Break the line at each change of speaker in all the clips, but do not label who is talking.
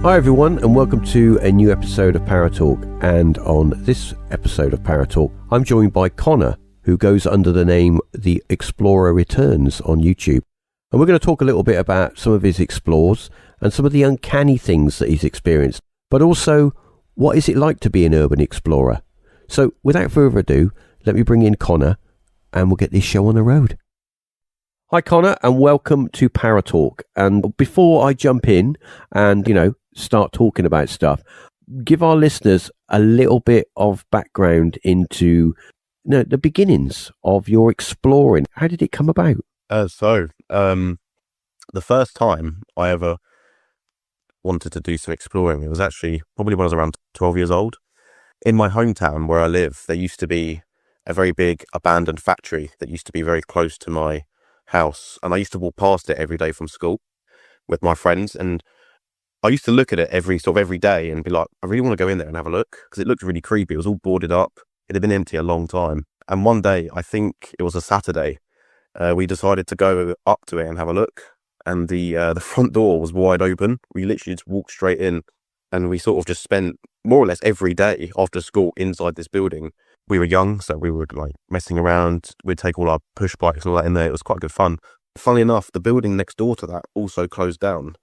Hi everyone, and welcome to a new episode of ParaTalk. And on this episode of ParaTalk, I'm joined by Connor, who goes under the name The Explorer Returns on YouTube. And we're going to talk a little bit about some of his explores and some of the uncanny things that he's experienced, but also what is it like to be an urban explorer. So without further ado, let me bring in Connor and we'll get this show on the road. Hi Connor, and welcome to ParaTalk. And before I jump in and, start talking about stuff, give our listeners a little bit of background into the beginnings of your exploring. How did it come about?
The first time I ever wanted to do some exploring, it was actually probably when I was around 12 years old. In my hometown where I live, there used to be a very big abandoned factory that used to be very close to my house. And I used to walk past it every day from school with my friends. And I used to look at it every day and be like, I really want to go in there and have a look, because it looked really creepy. It was all boarded up. It had been empty a long time. And one day, I think it was a Saturday, we decided to go up to it and have a look. And the front door was wide open. We literally just walked straight in, and we sort of just spent more or less every day after school inside this building. We were young, so we were like messing around. We'd take all our push bikes and all that in there. It was quite good fun. Funnily enough, the building next door to that also closed down.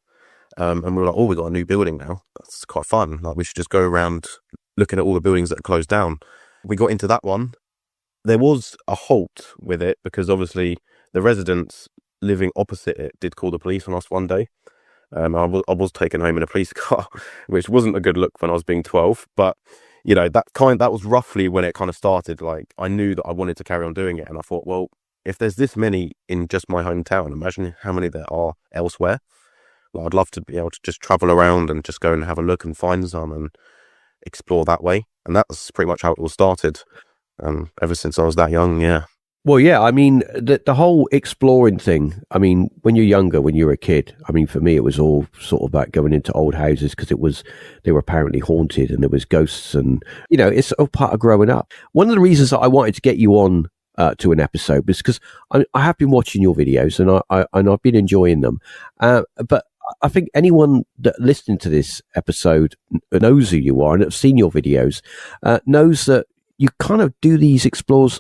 And we were like, we got a new building now. That's quite fun. Like, we should just go around looking at all the buildings that are closed down. We got into that one. There was a halt with it because obviously the residents living opposite it did call the police on us one day. I was taken home in a police car, which wasn't a good look when I was being 12. But, that was roughly when it kind of started. Like, I knew that I wanted to carry on doing it. And I thought, well, if there's this many in just my hometown, imagine how many there are elsewhere. I'd love to be able to just travel around and just go and have a look and find some and explore that way. And that's pretty much how it all started. Ever since I was that young, yeah.
Well, yeah, I mean, the whole exploring thing, I mean, when you're younger, when you're a kid, I mean, for me, it was all sort of about going into old houses because they were apparently haunted and there was ghosts and, it's all part of growing up. One of the reasons that I wanted to get you on to an episode was because I have been watching your videos and I've been enjoying them. But I think anyone that listening to this episode knows who you are and have seen your videos knows that you kind of do these explores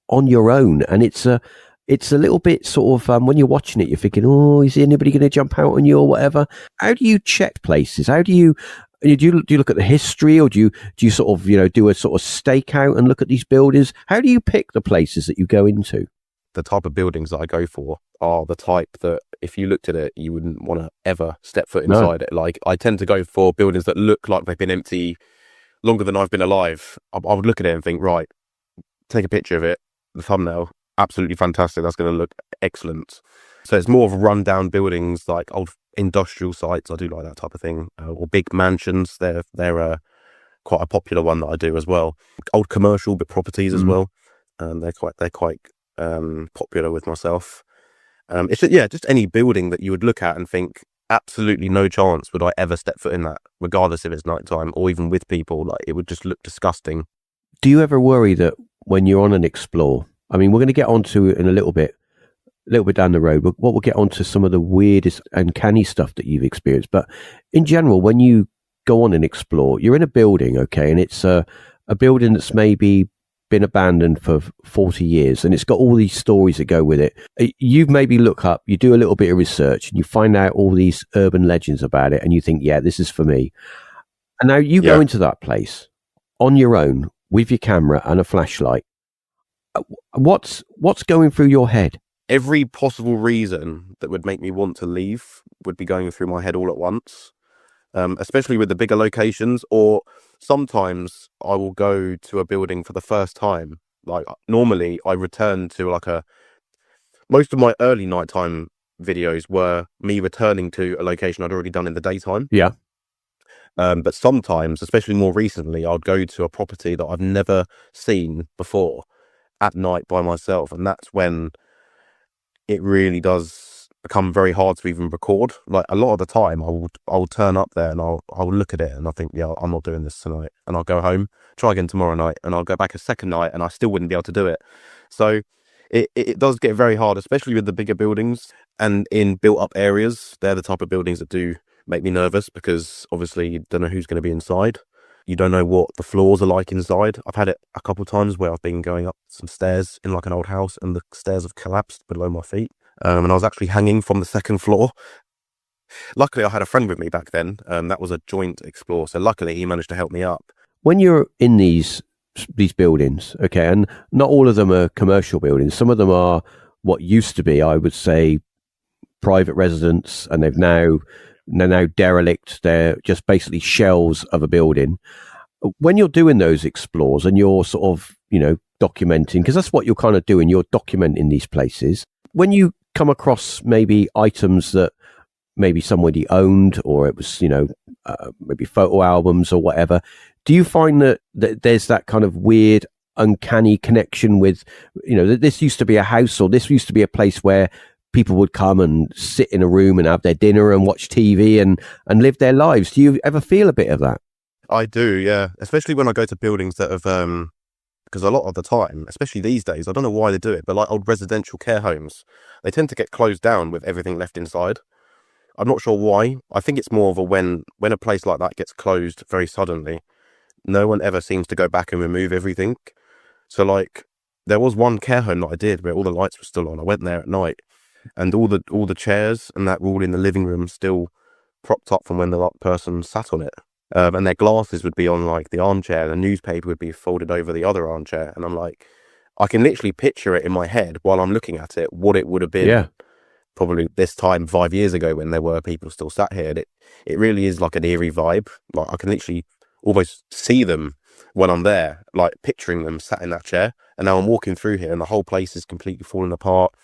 on your own, and it's a little bit sort of when you're watching it, you're thinking, is anybody going to jump out on you or whatever? How do you check places? How do you look at the history, or do you sort of do a sort of stakeout and look at these buildings? How do you pick the places that you go into?
The type of buildings that I go for are the type that if you looked at it, you wouldn't want to ever step foot inside it. Like, I tend to go for buildings that look like they've been empty longer than I've been alive. I would look at it and think, right, take a picture of it, the thumbnail, absolutely fantastic. That's going to look excellent. So it's more of rundown buildings, like old industrial sites. I do like that type of thing. Or big mansions. They're quite a popular one that I do as well. Old commercial properties as well. They're quite popular with myself. It's just any building that you would look at and think, absolutely no chance would I ever step foot in that, regardless if it's nighttime or even with people. Like, it would just look disgusting.
Do you ever worry that when you're on an explore, I mean, we're going to get onto it in a little bit down the road, but we'll get onto some of the weirdest and uncanny stuff that you've experienced. But in general, when you go on and explore, you're in a building, okay, and it's a building that's maybe been abandoned for 40 years and it's got all these stories that go with it. You maybe look up, you do a little bit of research and you find out all these urban legends about it and you think, yeah, this is for me. And now you go into that place on your own with your camera and a flashlight. What's going through your head?
Every possible reason that would make me want to leave would be going through my head all at once, especially with the bigger locations. Or sometimes I will go to a building for the first time. Like, normally I return to most of my early nighttime videos were me returning to a location I'd already done in the daytime.
Yeah.
But sometimes, especially more recently, I'd go to a property that I've never seen before at night by myself. And that's when it really does become very hard to even record. Like, a lot of the time I'll turn up there and I'll look at it and I think, yeah, I'm not doing this tonight. And I'll go home, try again tomorrow night, and I'll go back a second night and I still wouldn't be able to do it. So it does get very hard, especially with the bigger buildings and in built up areas. They're the type of buildings that do make me nervous because obviously you don't know who's going to be inside. You don't know what the floors are like inside. I've had it a couple of times where I've been going up some stairs in like an old house and the stairs have collapsed below my feet. And I was actually hanging from the second floor. Luckily, I had a friend with me back then. That was a joint explore. So luckily, he managed to help me up.
When you're in these buildings, okay, and not all of them are commercial buildings. Some of them are what used to be, I would say, private residence, and they're now derelict. They're just basically shells of a building. When you're doing those explores and you're sort of, documenting, because that's what you're kind of doing, you're documenting these places. When you come across maybe items that maybe somebody owned, or it was, maybe photo albums or whatever, do you find that there's that kind of weird, uncanny connection with, that this used to be a house, or this used to be a place where people would come and sit in a room and have their dinner and watch TV and live their lives? Do you ever feel a bit of that?
I do, yeah. Especially when I go to buildings that have, because a lot of the time, especially these days, I don't know why they do it, but like old residential care homes, they tend to get closed down with everything left inside. I'm not sure why. I think it's more of a when a place like that gets closed very suddenly, no one ever seems to go back and remove everything. So like, there was one care home that I did where all the lights were still on. I went there at night, and all the chairs and that were all in the living room still propped up from when the person sat on it. And their glasses would be on like the armchair, and the newspaper would be folded over the other armchair. And I'm like, I can literally picture it in my head while I'm looking at it, what it would have been probably this time 5 years ago when there were people still sat here. And it really is like an eerie vibe. Like I can literally almost see them when I'm there, like picturing them sat in that chair. And now I'm walking through here and the whole place is completely falling apart.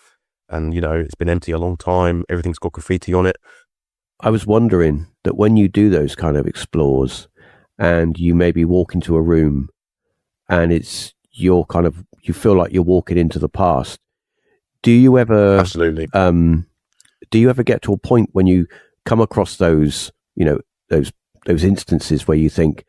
And, it's been empty a long time. Everything's got graffiti on it.
I was wondering that when you do those kind of explores and you maybe walk into a room and you feel like you're walking into the past, do you ever...
Absolutely.
Do you ever get to a point when you come across those, those instances where you think,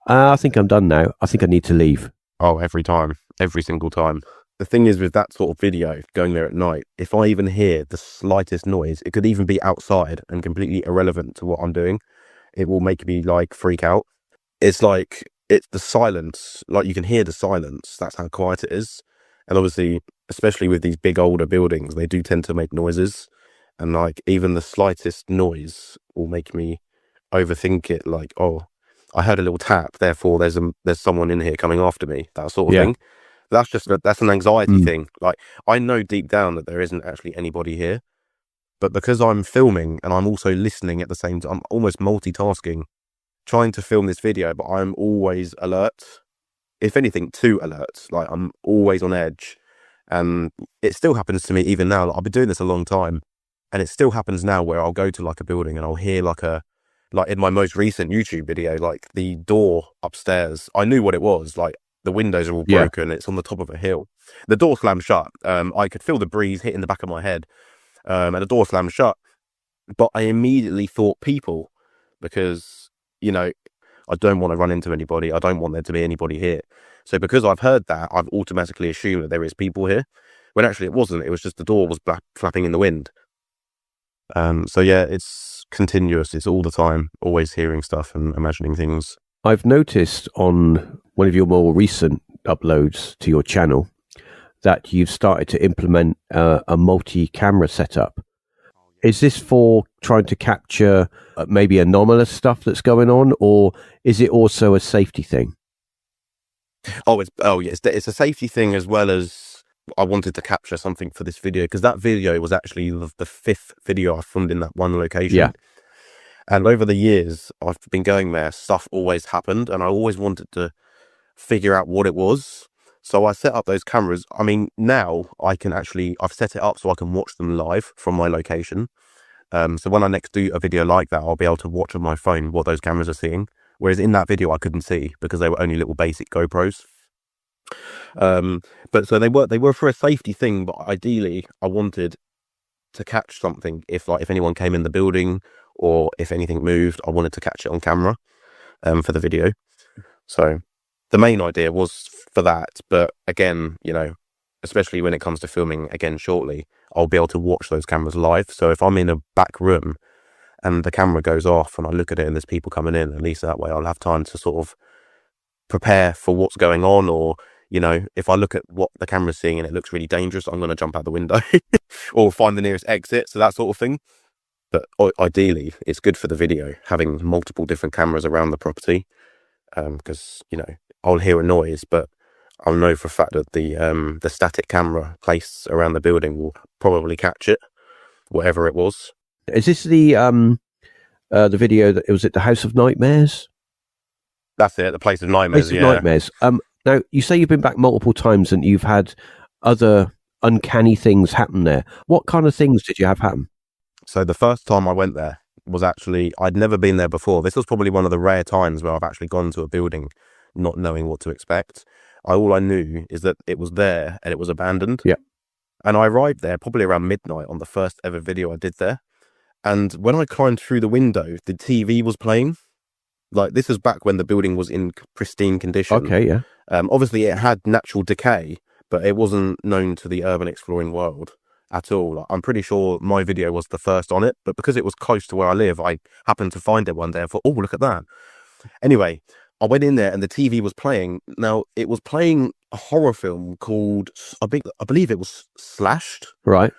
I think I'm done now. I think I need to leave?
Oh, every time. Every single time. The thing is with that sort of video, going there at night, if I even hear the slightest noise, it could even be outside and completely irrelevant to what I'm doing, it will make me like freak out. It's like, it's the silence, like you can hear the silence. That's how quiet it is. And obviously, especially with these big older buildings, they do tend to make noises. And like even the slightest noise will make me overthink it. Like, oh, I heard a little tap, therefore there's someone in here coming after me, that sort of thing. That's an anxiety thing. Like, I know deep down that there isn't actually anybody here, but because I'm filming and I'm also listening at the same time, I'm almost multitasking, trying to film this video, but I'm always alert. If anything, too alert. Like, I'm always on edge. And it still happens to me even now. Like, I've been doing this a long time, and it still happens now where I'll go to like a building and I'll hear like in my most recent YouTube video, like the door upstairs, I knew what it was. Like, the windows are all broken. It's on the top of a hill. The door slammed shut. I could feel the breeze hitting the back of my head. And the door slammed shut. But I immediately thought people, because, I don't want to run into anybody. I don't want there to be anybody here. So because I've heard that, I've automatically assumed that there is people here, when actually it wasn't. It was just the door was flapping in the wind. So yeah, it's continuous. It's all the time, always hearing stuff and imagining things.
I've noticed on one of your more recent uploads to your channel that you've started to implement a multi-camera setup. Is this for trying to capture maybe anomalous stuff that's going on, or is it also a safety thing?
It's a safety thing, as well as I wanted to capture something for this video, because that video was actually the fifth video I filmed in that one location.
Yeah.
And over the years I've been going there, stuff always happened, and I always wanted to figure out what it was. So I set up those cameras. I mean, now I've set it up so I can watch them live from my location. So when I next do a video like that, I'll be able to watch on my phone what those cameras are seeing. Whereas in that video, I couldn't see because they were only little basic GoPros. But so they were for a safety thing, but ideally I wanted to catch something if anyone came in the building or if anything moved, I wanted to catch it on camera, for the video. So the main idea was for that. But again, especially when it comes to filming again shortly, I'll be able to watch those cameras live. So if I'm in a back room and the camera goes off and I look at it and there's people coming in, at least that way I'll have time to sort of prepare for what's going on. Or, you know, if I look at what the camera's seeing and it looks really dangerous, I'm going to jump out the window or find the nearest exit. So that sort of thing. But ideally, it's good for the video, having multiple different cameras around the property. Because, you know, I'll hear a noise, but I'll know for a fact that the static camera placed around the building will probably catch it, whatever it was.
Is this the video that was it the House of Nightmares?
That's it, the Place of Nightmares.
Place of Nightmares. Now you say you've been back multiple times and you've had other uncanny things happen there. What kind of things did you have happen?
So the first time I went there was actually, I'd never been there before. This was probably one of the rare times where I've actually gone to a building not knowing what to expect. All I knew is that it was there and it was abandoned.
Yeah.
And I arrived there probably around midnight on the first ever video I did there. And when I climbed through the window, the TV was playing. Like, this was back when the building was in pristine condition.
Okay, yeah.
Obviously, it had natural decay, but it wasn't known to the urban exploring world at all. Like, I'm pretty sure my video was the first on it, but because it was close to where I live, I happened to find it one day and thought, oh, look at that. Anyway, I went in there and the TV was playing. Now, it was playing a horror film called, I believe it was Slashed.
Right.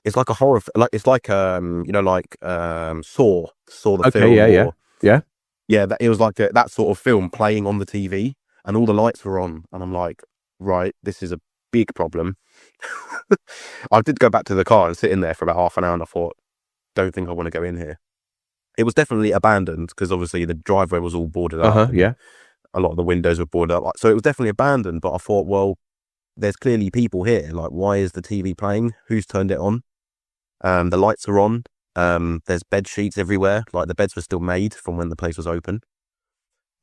It's like a horror, it's like you know, like Saw the film.
Okay, yeah.
Yeah, it was like that sort of film playing on the TV, and all the lights were on, and I'm like, right, this is a big problem. I did go back to the car and sit in there for about half an hour, and I thought, don't think I want to go in here. It was definitely abandoned because obviously the driveway was all boarded up.
Yeah.
A lot of the windows were boarded up, so it was definitely abandoned. But I thought, well, there's clearly people here. Like, why is the TV playing? Who's turned it on? The lights are on. There's bed sheets everywhere. Like, the beds were still made from when the place was open.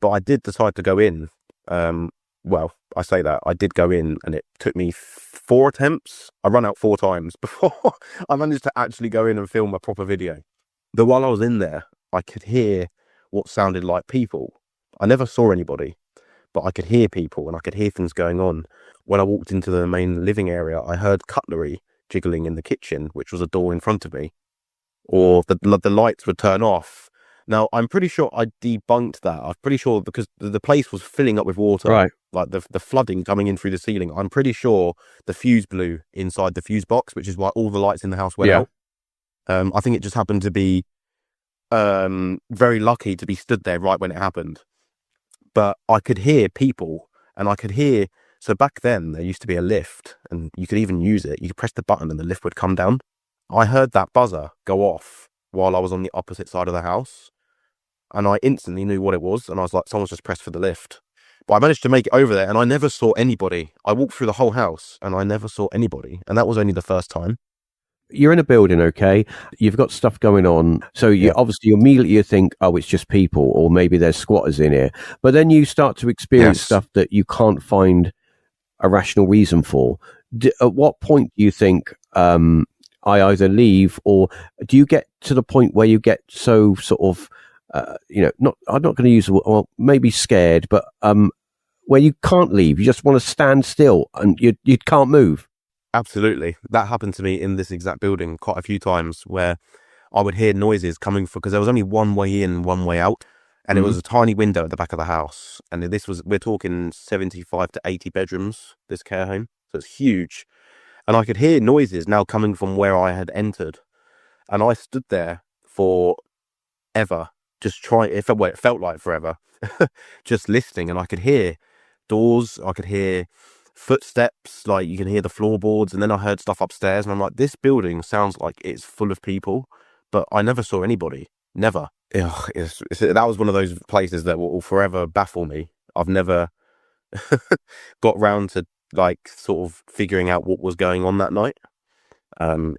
But I did decide to go in. Well, I say that I did go in, and it took me 4 attempts. I ran out 4 times before I managed to actually go in and film a proper video. But while I was in there, I could hear what sounded like people. I never saw anybody, but I could hear people and I could hear things going on. When I walked into the main living area, I heard cutlery jiggling in the kitchen, which was a door in front of me. Or the lights would turn off. Now, I'm pretty sure I debunked that. I'm pretty sure because the place was filling up with water.
Right.
Like the flooding coming in through the ceiling. I'm pretty sure the fuse blew inside the fuse box, which is why all the lights in the house went out. I think it just happened to be very lucky to be stood there right when it happened. But I could hear people, and I could hear... So back then, there used to be a lift, and you could even use it. You could press the button and the lift would come down. I heard that buzzer go off while I was on the opposite side of the house, and I instantly knew what it was, and I was like, someone's just pressed for the lift. But I managed to make it over there, and I never saw anybody. I walked through the whole house, and I never saw anybody, and that was only the first time.
You're in a building, okay? You've got stuff going on. So obviously immediately you think, oh, it's just people, or maybe there's squatters in here. But then you start to experience stuff that you can't find a rational reason for. At what point do you think I either leave, or do you get to the point where you get so sort of, I'm not going to use the word, well, maybe scared, but where you can't leave, you just want to stand still and you can't move?
Absolutely. That happened to me in this exact building quite a few times, where I would hear noises coming from, because there was only one way in, one way out, and it was a tiny window at the back of the house. And we're talking 75 to 80 bedrooms, this care home. So it's huge. And I could hear noises now coming from where I had entered. And I stood there for ever, it felt like forever, just listening. And I could hear doors, I could hear footsteps, like you can hear the floorboards, and then I heard stuff upstairs, and I'm like, this building sounds like it's full of people, but I never saw anybody. Never. That was one of those places that will forever baffle me. I've never got round to like sort of figuring out what was going on that night.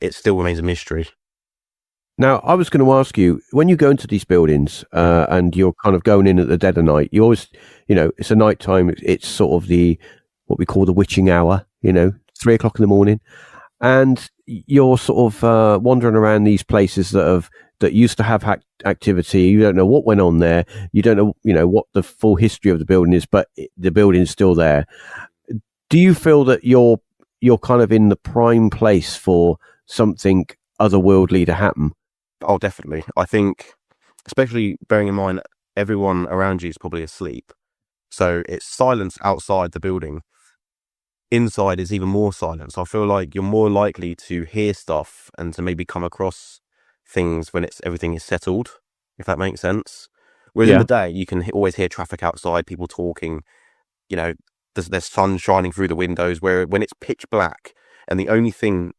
It still remains a mystery.
Now, I was going to ask you, when you go into these buildings and you're kind of going in at the dead of night, you always, it's a night time, it's sort of what we call the witching hour, 3 o'clock in the morning. And you're sort of wandering around these places that used to have activity. You don't know what went on there. You don't know, what the full history of the building is, but the building is still there. Do you feel that you're kind of in the prime place for something otherworldly to happen?
Oh, definitely. I think, especially bearing in mind everyone around you is probably asleep, so it's silence outside the building. Inside is even more silence. I feel like you're more likely to hear stuff and to maybe come across things when everything is settled, if that makes sense. Whereas in the
Yeah.
day, you can always hear traffic outside, people talking. You know, there's sun shining through the windows. Where when it's pitch black and the only thing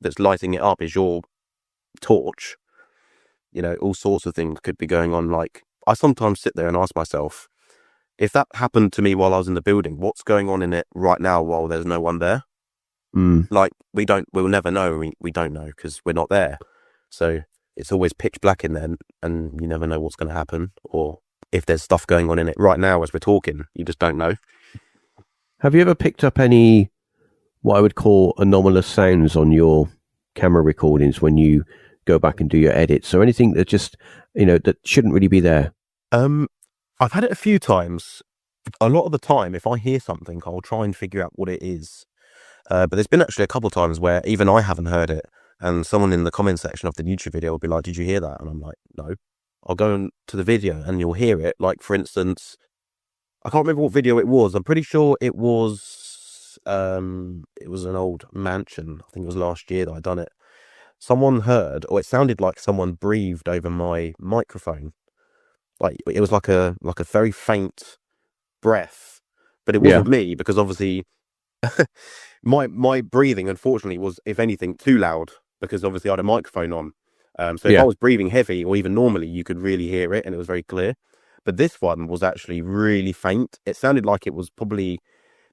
that's lighting it up is your torch, all sorts of things could be going on. Like, I sometimes sit there and ask myself, if that happened to me while I was in the building, what's going on in it right now while there's no one there?
Mm.
Like, we'll never know. We don't know because we're not there. So it's always pitch black in there, and you never know what's going to happen, or if there's stuff going on in it right now as we're talking, you just don't know.
Have you ever picked up any, what I would call anomalous sounds on your camera recordings when you go back and do your edits, or anything that just, that shouldn't really be there?
I've had it a few times. A lot of the time, if I hear something, I'll try and figure out what it is. But there's been actually a couple of times where even I haven't heard it, and someone in the comment section of the YouTube video will be like, "Did you hear that?" And I'm like, "No." I'll go to the video and you'll hear it. Like, for instance, I can't remember what video it was. I'm pretty sure it was an old mansion. I think it was last year that I done it. Someone heard, or it sounded like someone breathed over my microphone. Like, it was like a very faint breath, but it
Yeah.
wasn't me, because obviously my breathing, unfortunately, was, if anything, too loud, because obviously I had a microphone on. So if I
Yeah.
was breathing heavy or even normally, you could really hear it and it was very clear. But this one was actually really faint. It sounded like it was probably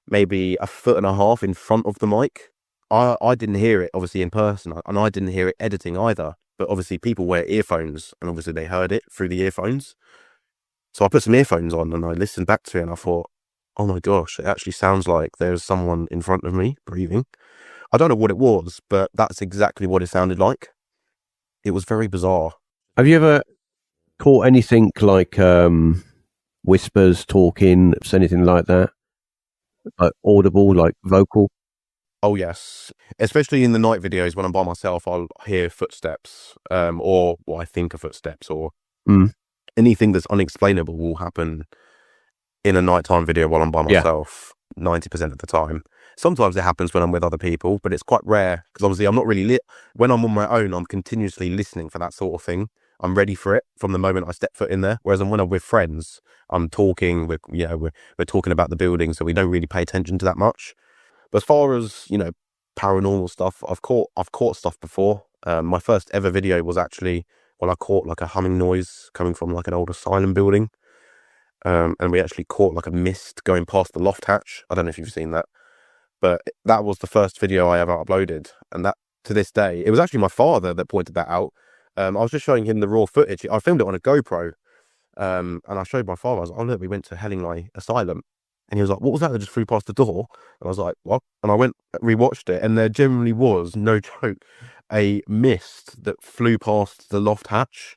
maybe 1.5 feet in front of the mic. I didn't hear it, obviously, in person, and I didn't hear it editing either. But obviously people wear earphones, and obviously they heard it through the earphones. So I put some earphones on and I listened back to it, and I thought, oh my gosh, it actually sounds like there's someone in front of me breathing. I don't know what it was, but that's exactly what it sounded like. It was very bizarre.
Have you ever caught anything like whispers, talking, anything like that? Like audible, like vocal?
Oh yes, especially in the night videos when I'm by myself, I'll hear footsteps, or what I think are footsteps, or
Mm.
anything that's unexplainable will happen in a nighttime video while I'm by
Yeah.
myself. 90% of the time. Sometimes it happens when I'm with other people, but it's quite rare, because obviously I'm not really lit. When I'm on my own, I'm continuously listening for that sort of thing. I'm ready for it from the moment I step foot in there. Whereas when I'm with friends, I'm talking. We're talking about the building, so we don't really pay attention to that much. But as far as, paranormal stuff, I've caught stuff before. My first ever video was actually when I caught like a humming noise coming from like an old asylum building. And we actually caught like a mist going past the loft hatch. I don't know if you've seen that, but that was the first video I ever uploaded. And that, to this day, it was actually my father that pointed that out. I was just showing him the raw footage. I filmed it on a GoPro. And I showed my father. I was like, "Oh look, we went to Hellingley Asylum." And he was like, "What was that just flew past the door?" And I was like, "What?" And I went, rewatched it, and there genuinely was, no joke, a mist that flew past the loft hatch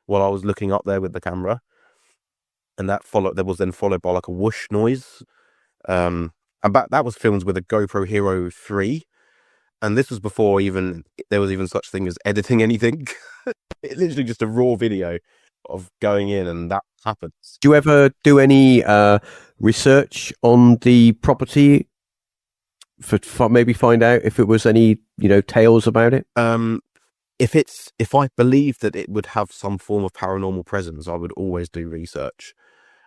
while I was looking up there with the camera. And that was then followed by like a whoosh noise. And that was filmed with a GoPro Hero 3. And this was before there was even such thing as editing anything. It literally just a raw video of going in, and that happens.
Do you ever do any research on the property for maybe find out if it was any, tales about it?
If I believe that it would have some form of paranormal presence, I would always do research.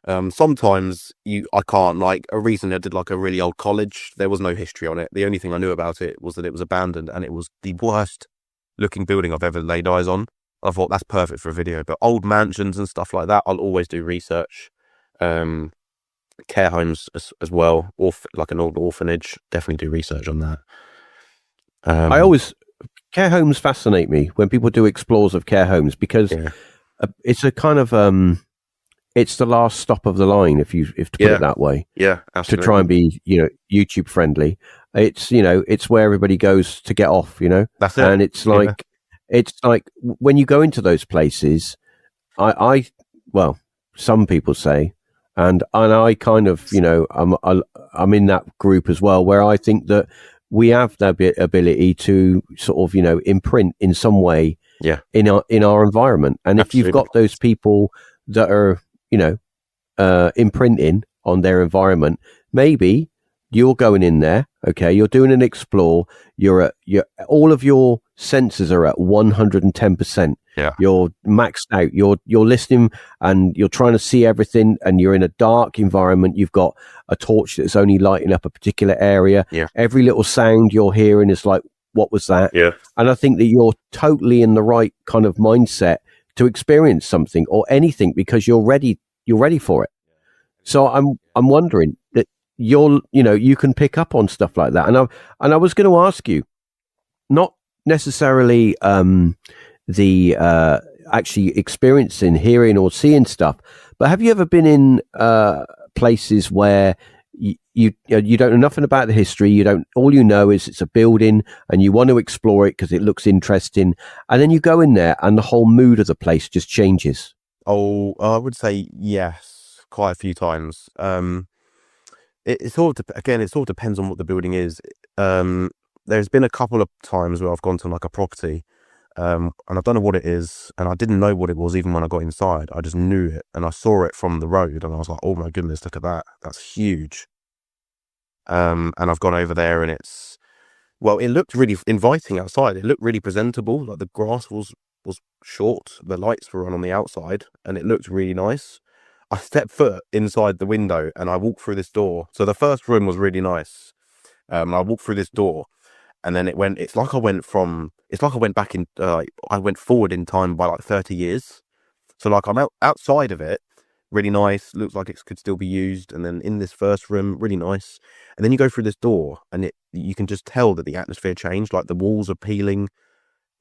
Sometimes I can't. Like, recently I did like a really old college. There was no history on it. The only thing I knew about it was that it was abandoned, and it was the worst looking building I've ever laid eyes on. I thought that's perfect for a video. But old mansions and stuff like that, I'll always do research. Care homes as well, or like an old orphanage, definitely do research on that.
Care homes fascinate me when people do explores of care homes, because it's a kind of it's the last stop of the line, if to put it that way.
Yeah, absolutely.
To try and be, YouTube friendly. It's, it's where everybody goes to get off,
That's it.
And it's like when you go into those places, well, some people say, and I kind of, I'm in that group as well, where I think that we have the ability to sort of, imprint in some way
Yeah,
in our environment. And if you've
absolutely.
got those people that are, you know, imprinting on their environment, maybe you're going in there, okay, you're doing an explore, you're all of your senses are at 110%.
Yeah,
You're maxed out. You're listening and you're trying to see everything, and you're in a dark environment. You've got a torch that's only lighting up a particular area.
yeah,
Every little sound you're hearing is like, what was that?
yeah.
And I think that you're totally in the right kind of mindset to experience something or anything because you're ready for it. So I'm wondering that you can pick up on stuff like that. And I was going to ask you, not necessarily the actually experiencing hearing or seeing stuff, but have you ever been in places where you don't know nothing about the history, all you know is it's a building and you want to explore it because it looks interesting, and then you go in there and the whole mood of the place just changes?
Oh, I would say yes, quite a few times. It sort of again, it sort of depends on what the building is. There's been a couple of times where I've gone to like a property, and I don't know what it is, and I didn't know what it was even when I got inside. I just knew it, and I saw it from the road, and I was like, "Oh my goodness, look at that! That's huge." And I've gone over there, and it looked really inviting outside. It looked really presentable. Like the grass was short, the lights were on the outside, and it looked really nice. I stepped foot inside the window, and I walked through this door. So the first room was really nice. I walked through this door, and then it's like I went back in, I went forward in time by like 30 years. So like I'm outside of it, really nice, looks like it could still be used. And then in this first room, really nice. And then you go through this door, and you can just tell that the atmosphere changed. Like the walls are peeling,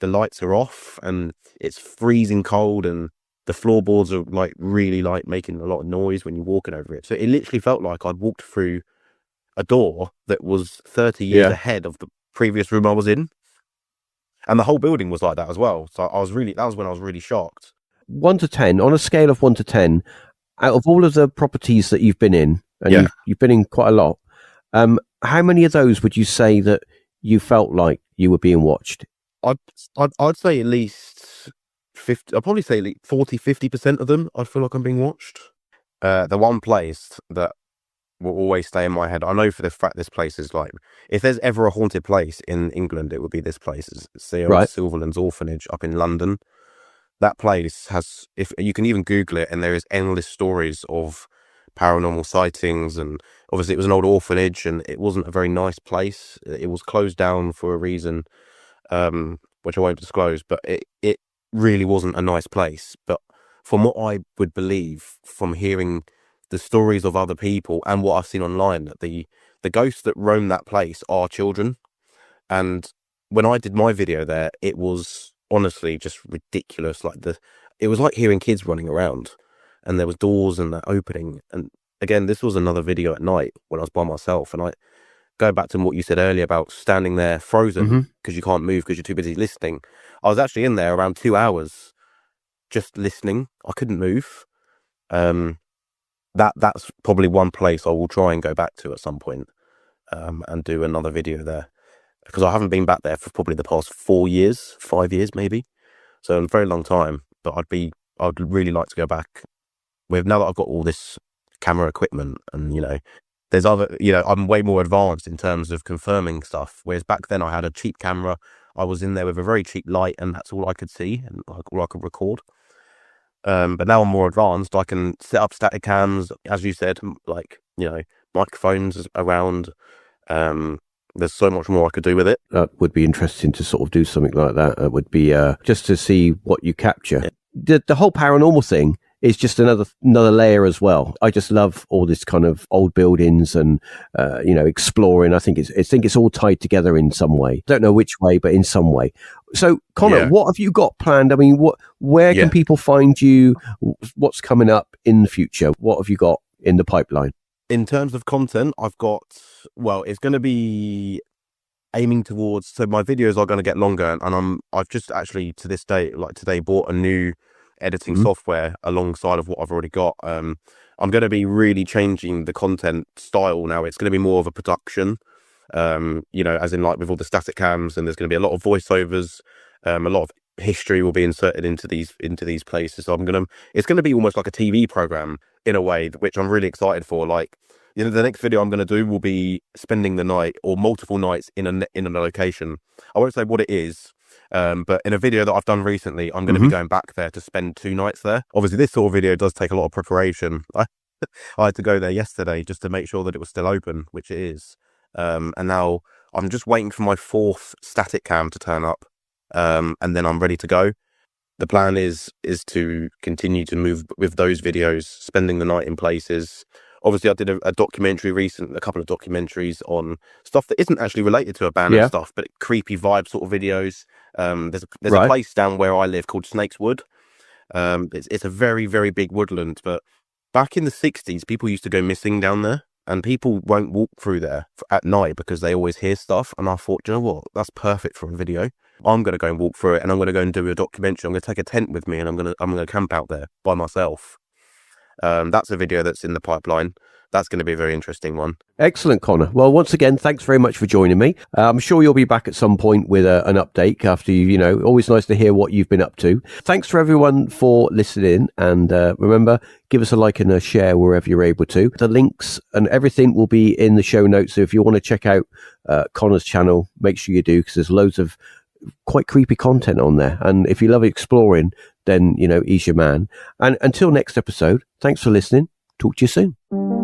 the lights are off, and it's freezing cold, and the floorboards are like really like making a lot of noise when you're walking over it. So it literally felt like I'd walked through a door that was 30 years
Yeah.
ahead of the previous room I was in. And the whole building was like that as well. So that was when I was really shocked.
1 to 10, on a scale of 1 to 10, out of all of the properties that you've been in, and
Yeah.
you've been in quite a lot, how many of those would you say that you felt like you were being watched?
I'd say at least 50, I'd probably say like 40, 50% of them, I'd feel like I'm being watched. The one place that will always stay in my head, I know for the fact this place is like, if there's ever a haunted place in England, it would be this place. It's the old
Right.
Silverlands Orphanage up in London. That place has, if you can even Google it, and there is endless stories of paranormal sightings. And obviously it was an old orphanage, and it wasn't a very nice place. It was closed down for a reason, which I won't disclose, but it really wasn't a nice place. But from what I would believe from hearing the stories of other people and what I've seen online, that the ghosts that roam that place are children. And when I did my video there, it was honestly just ridiculous. It was like hearing kids running around, and there was doors and that opening. And again, this was another video at night when I was by myself, and I go back to what you said earlier about standing there frozen because you can't move because you're too busy listening. I was actually in there around 2 hours just listening. I couldn't move. That's probably one place I will try and go back to at some point, and do another video there, because I haven't been back there for probably the past 4 years, 5 years maybe. So a very long time. But I'd really like to go back now that I've got all this camera equipment, and there's other, I'm way more advanced in terms of confirming stuff. Whereas back then I had a cheap camera. I was in there with a very cheap light, and that's all I could see and all I could record. But now I'm more advanced. I can set up static cams, as you said, like, microphones around. There's so much more I could do with it.
That would be interesting to sort of do something like that. It would be just to see what you capture.
Yeah.
The whole paranormal thing is just another layer as well. I just love all this kind of old buildings and exploring. I think it's all tied together in some way. Don't know which way, but in some way. So, Connor, what have you got planned? I mean, where can people find you? What's coming up in the future? What have you got in the pipeline?
In terms of content, it's going to be aiming towards, so my videos are going to get longer, and I've just actually to this day, like today, bought a new editing software alongside of what I've already got. I'm going to be really changing the content style now. It's going to be more of a production, as in like with all the static cams, and there's going to be a lot of voiceovers, a lot of history will be inserted into these places. So it's gonna be almost like a TV program in a way, which I'm really excited for. Like, you know, the next video I'm gonna do will be spending the night or multiple nights in a location. I won't say what it is, but in a video that I've done recently, I'm going to be going back there to spend 2 nights there. Obviously, this sort of video does take a lot of preparation. I had to go there yesterday just to make sure that it was still open, which it is. And now I'm just waiting for my 4th static cam to turn up, and then I'm ready to go. The plan is to continue to move with those videos, spending the night in places. Obviously, I did a couple of documentaries on stuff that isn't actually related to abandoned stuff, but creepy vibe sort of videos. There's a place down where I live called Snake's Wood. It's a very, very big woodland, but back in the 60s, people used to go missing down there, and people won't walk through there at night because they always hear stuff. And I thought, do you know what? That's perfect for a video. I'm going to go and walk through it, and I'm going to go and do a documentary. I'm going to take a tent with me, and I'm going to camp out there by myself. That's a video that's in the pipeline. That's going to be a very interesting one.
Excellent, Connor. Well, once again, thanks very much for joining me. I'm sure you'll be back at some point with an update after always nice to hear what you've been up to. Thanks for everyone for listening. And remember, give us a like and a share wherever you're able to. The links and everything will be in the show notes. So if you want to check out Connor's channel, make sure you do, because there's loads of quite creepy content on there. And if you love exploring, then, he's your man. And until next episode, thanks for listening. Talk to you soon.